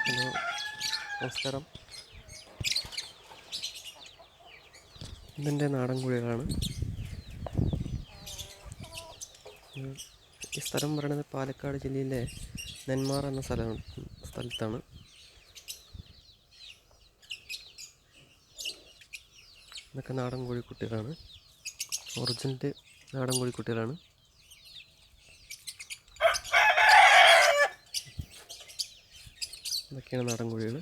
Hello, നമസ്കാരം. ഇതെൻ്റെ നാടൻ കോഴികളാണ്. ഈ സ്ഥലം പറയുന്നത് പാലക്കാട് ജില്ലയിലെ നെന്മാറ എന്ന സ്ഥലത്താണ്. ഇതൊക്കെ നാടൻ കോഴിക്കുട്ടികളാണ്. ഒറിജിനൽ നാടൻ കോഴിക്കുട്ടികളാണ്. ഇതൊക്കെയാണ് നാടൻ കോഴികൾ.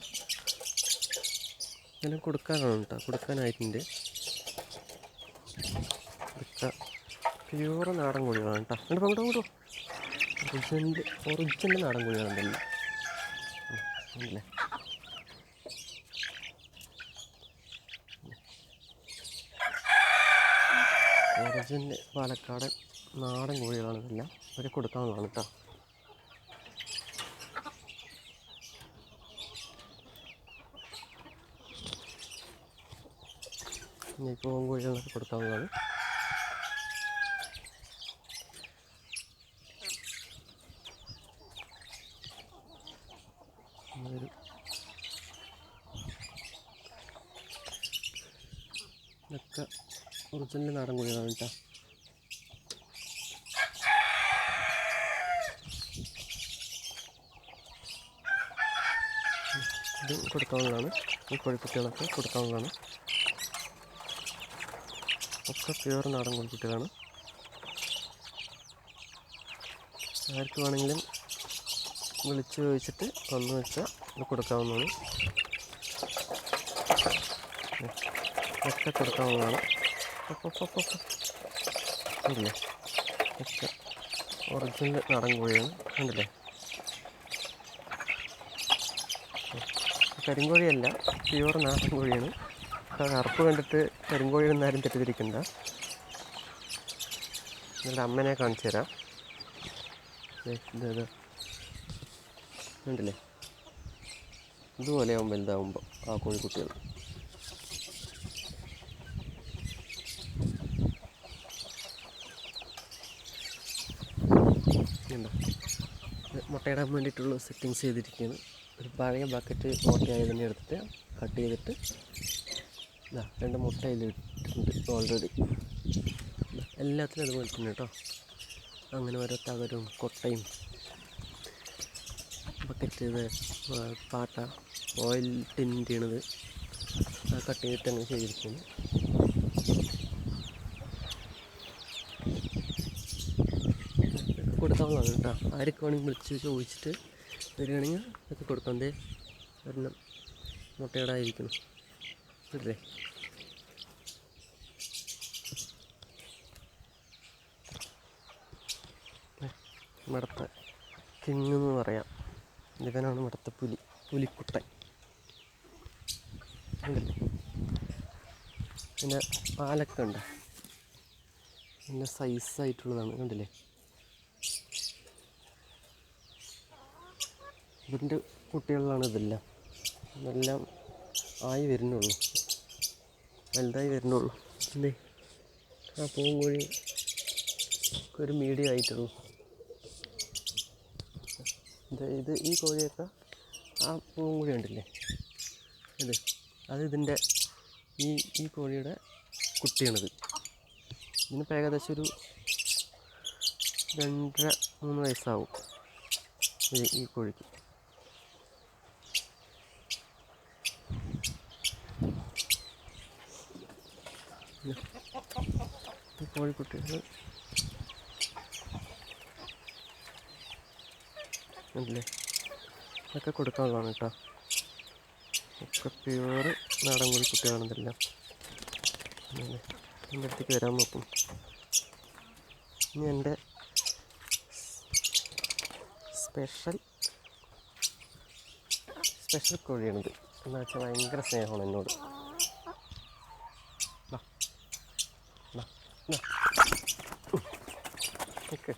ഇതെല്ലാം കൊടുക്കാനാണ് കേട്ടോ, കൊടുക്കാനായിട്ടുണ്ട്. ഇതൊക്കെ പ്യൂർ നാടൻ കോഴികളാണ് കേട്ടോ. അങ്ങോട്ടോ ഒറിജിനൽ നാടൻ കോഴികളാണ് ഇതെല്ലാം. അല്ലേ, ഒറിജിനൽ പാലക്കാട് നാടൻ കോഴികളാണ് ഇതെല്ലാം. അവരെ കൊടുക്കാവുന്നതാണ് കേട്ടോ. ഈ പൂവൻ കോഴികളൊക്കെ കൊടുക്കാവുന്നതാണ്. ഇതൊക്കെ ഒറിജിനൽ നാടൻ കോഴികളാണ് കേട്ടോ. ഇത് കൊടുക്കാവുന്നതാണ്. ഈ കോഴിക്കുട്ടികളൊക്കെ കൊടുക്കാവുന്നതാണ്. ഒക്കെ പ്യൂർ നാടൻ കോഴിക്കുട്ടികളാണ്. ആർക്ക് വേണമെങ്കിലും വിളിച്ച് ചോദിച്ചിട്ട് വന്നു വെച്ചാൽ ഇത് കൊടുക്കാവുന്നതാണ്. ഒക്കെ കൊടുക്കാവുന്നതാണ്. ഉണ്ടല്ലേ, ഒക്കെ ഒറിജിനൽ നാടൻ കോഴിയാണ്. ഉണ്ടല്ലേ, കരിങ്കോഴിയല്ല, പ്യൂർ നാടൻ കോഴിയാണ്. കറുപ്പ് കണ്ടിട്ട് കരിങ്കോഴി എന്നാരും തെറ്റിദ്ധരിക്കണ്ട. നിങ്ങളുടെ അമ്മനെ കാണിച്ചു തരാം. ഇത് ഉണ്ടല്ലേ, ഇതുപോലെയാവും വലുതാവുമ്പോൾ ആ കോഴിക്കുട്ടികൾ. ഉണ്ടോ, മുട്ടയിടാൻ വേണ്ടിയിട്ടുള്ള സെറ്റിങ്സ് ചെയ്തിരിക്കുകയാണ്. ഒരു പഴയ ബക്കറ്റ് മുട്ടയായി തന്നെ എടുത്തിട്ട് കട്ട് ചെയ്തിട്ട് രണ്ട് മുട്ട ഇതിലിട്ടിട്ടുണ്ട് ഓൾറെഡി. എല്ലാത്തിനും അതുപോലെ തന്നെ കേട്ടോ. അങ്ങനെ ഓരോ തകരും കൊട്ടയും ബക്കറ്റ്, ഇത് പാട്ട, ഓയിൽ ടിൻ ചെയ്യണത് കട്ട് ചെയ്തിട്ട് അങ്ങനെ ചെയ്തിരിക്കുന്നു. കൊടുക്കാവുന്നതാണ് കേട്ടോ. ആർക്ക് വേണമെങ്കിൽ വിളിച്ച് ചോദിച്ചിട്ട് വരികയാണെങ്കിൽ അതൊക്കെ കൊടുക്കാം. എന്തേ ഒരെണ്ണം മുട്ടയിടാതിരിക്കണം അല്ലേ. മടത്ത കിങ് എന്ന് പറയാം. ഇവനാണ് മടത്ത പുലിക്കുട്ടൻ. ഉണ്ടല്ലേ, പിന്നെ പാലൊക്കെ ഉണ്ട്. പിന്നെ സൈസായിട്ടുള്ളതാണ്. കണ്ടില്ലേ, ഇതിൻ്റെ കുട്ടികളിലാണ് ഇതെല്ലാം ആയി വരുന്നുള്ളൂ, വലുതായി വരുന്നുള്ളൂ. എന്തേ ആ പൂവൻ കോഴി ഒരു മീഡിയം ആയിട്ടുള്ളൂ. ഇത് ഈ കോഴിയൊക്കെ ആ പൂവൻ കോഴി ഉണ്ടല്ലേ, ഇതിൻ്റെ ഈ കോഴിയുടെ കുട്ടിയാണിത്. ഇതിനിപ്പോൾ ഏകദേശം ഒരു 2.5-3 വയസ്സാവും ഈ കോഴിക്ക്. ഈ കോഴിക്കുട്ടികൾ അല്ലേ, ഇതൊക്കെ കൊടുക്കാനുള്ളതാണ് കേട്ടോ. ഒക്കെ പ്യൂർ നാടൻ കോഴിക്കുട്ടികളാണ് ഇതെല്ലാം. എൻ്റെ അടുത്തേക്ക് വരാൻ നോക്കും. ഇനി എൻ്റെ സ്പെഷ്യൽ കോഴിയാണിത്. എന്ന് വെച്ചാൽ ഭയങ്കര സ്നേഹമാണ് എന്നോട്. ഓക്കെ,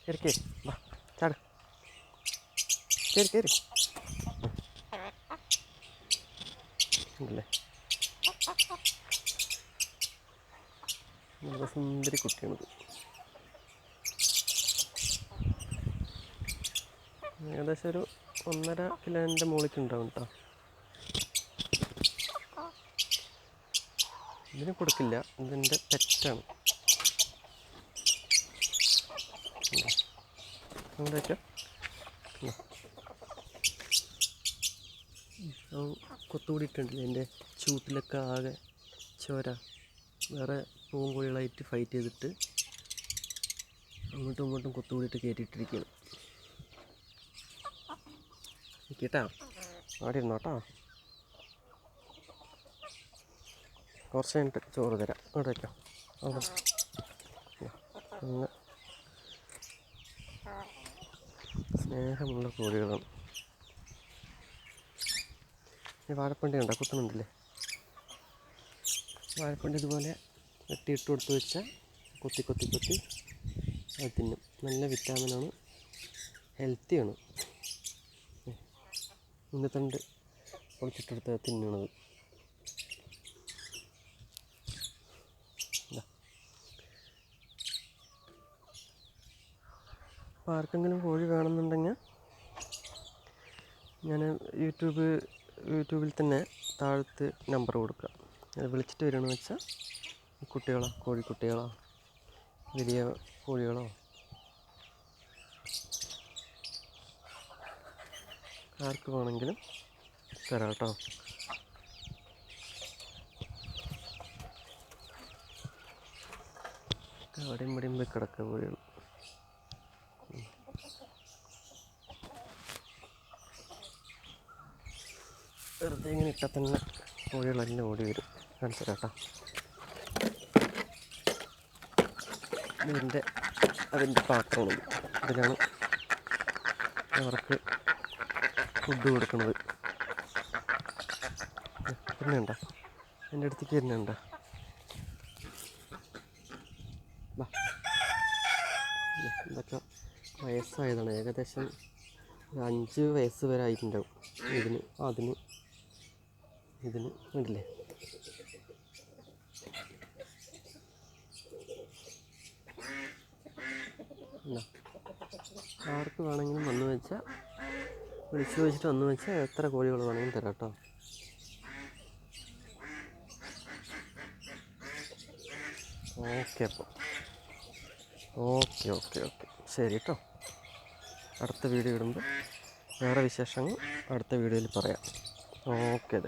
കയറി വാ, ചാട്, കയറി ഉണ്ടല്ലേ. നല്ല സുന്ദരി കുട്ടിയാണിത്. ഏകദേശം ഒരു 1.5 കിലോൻ്റെ മുകളിലേക്ക് ഉണ്ടാവും കേട്ടോ. ഇതിന് കൊടുക്കില്ല, ഇതിൻ്റെ പെറ്റാണ്. അങ്ങനെയൊക്കെ കൊത്തുകൂടിയിട്ടുണ്ടല്ലേ, എൻ്റെ ചൂട്ടിലൊക്കെ ആകെ ചോര. വേറെ പൂങ്കോഴികളായിട്ട് ഫൈറ്റ് ചെയ്തിട്ട് അങ്ങോട്ടും ഇങ്ങോട്ടും കൊത്തുകൂടിയിട്ട് കയറ്റിയിട്ടിരിക്കുകയാണ്. കേട്ടാ, അവിടെ ഇരുന്നോട്ടോ. കുറച്ച് കഴിഞ്ഞിട്ട് ചോറ് തരാം. അവിടെ വയ്ക്കാം. അവിടെ അങ്ങനെ സ്നേഹമുള്ള കോഴികളാണ്. ഈ വാഴപ്പണ്ടി ഉണ്ടോ, കുത്തുന്നുണ്ടല്ലേ. വാഴപ്പണ്ടി ഇതുപോലെ വെട്ടിയിട്ട് കൊടുത്ത് വെച്ചാൽ കൊത്തി കൊത്തി കൊത്തി അത് തിന്നും. നല്ല വിറ്റാമിനാണ്, ഹെൽത്തിയാണ്. മുന്നത്തണ്ട് പൊളിച്ചിട്ടെടുത്ത് തിന്നണത്. അപ്പോൾ ആർക്കെങ്കിലും കോഴി വേണമെന്നുണ്ടെങ്കിൽ ഞാൻ യൂട്യൂബിൽ തന്നെ താഴത്ത് നമ്പർ കൊടുക്കുക. അത് വിളിച്ചിട്ട് വരികയെന്ന് വെച്ചാൽ കുട്ടികളോ, കോഴിക്കുട്ടികളോ, വലിയ കോഴികളോ ആർക്ക് വേണമെങ്കിലും തരാം കേട്ടോ. അവിടെയും ഇവിടെയും പോയി കിടക്കുക കോഴികൾ. വെറുതെ ഇങ്ങനെ ഇട്ടാൽ തന്നെ കോഴികളെല്ലാം ഓടി വരും. കാണിച്ചു തരാം കേട്ടോ. അതിൻ്റെ പാത്രമാണ്. ഇതിലാണ് അവർക്ക് ഫുഡ് കൊടുക്കുന്നത്. പിന്നെ ഉണ്ടോ, എൻ്റെ അടുത്തേക്ക് വരുന്നുണ്ടോ. ഇതൊക്കെ വയസ്സായതാണ്. ഏകദേശം 5 വയസ്സ് വരെ ആയിട്ടുണ്ടാവും ഇതിന് വേണ്ടില്ലേ. ആർക്ക് വേണമെങ്കിലും വന്നു വെച്ചാൽ വിളിച്ചു വെച്ചിട്ട് വന്നു വെച്ചാൽ എത്ര കോഴികൾ വേണമെങ്കിലും തരാം കേട്ടോ. ഓക്കെ, അപ്പോൾ ഓക്കെ ശരി കേട്ടോ. അടുത്ത വീഡിയോ ഇടുമ്പോൾ വേറെ വിശേഷങ്ങൾ അടുത്ത വീഡിയോയിൽ പറയാം. ഓക്കെ.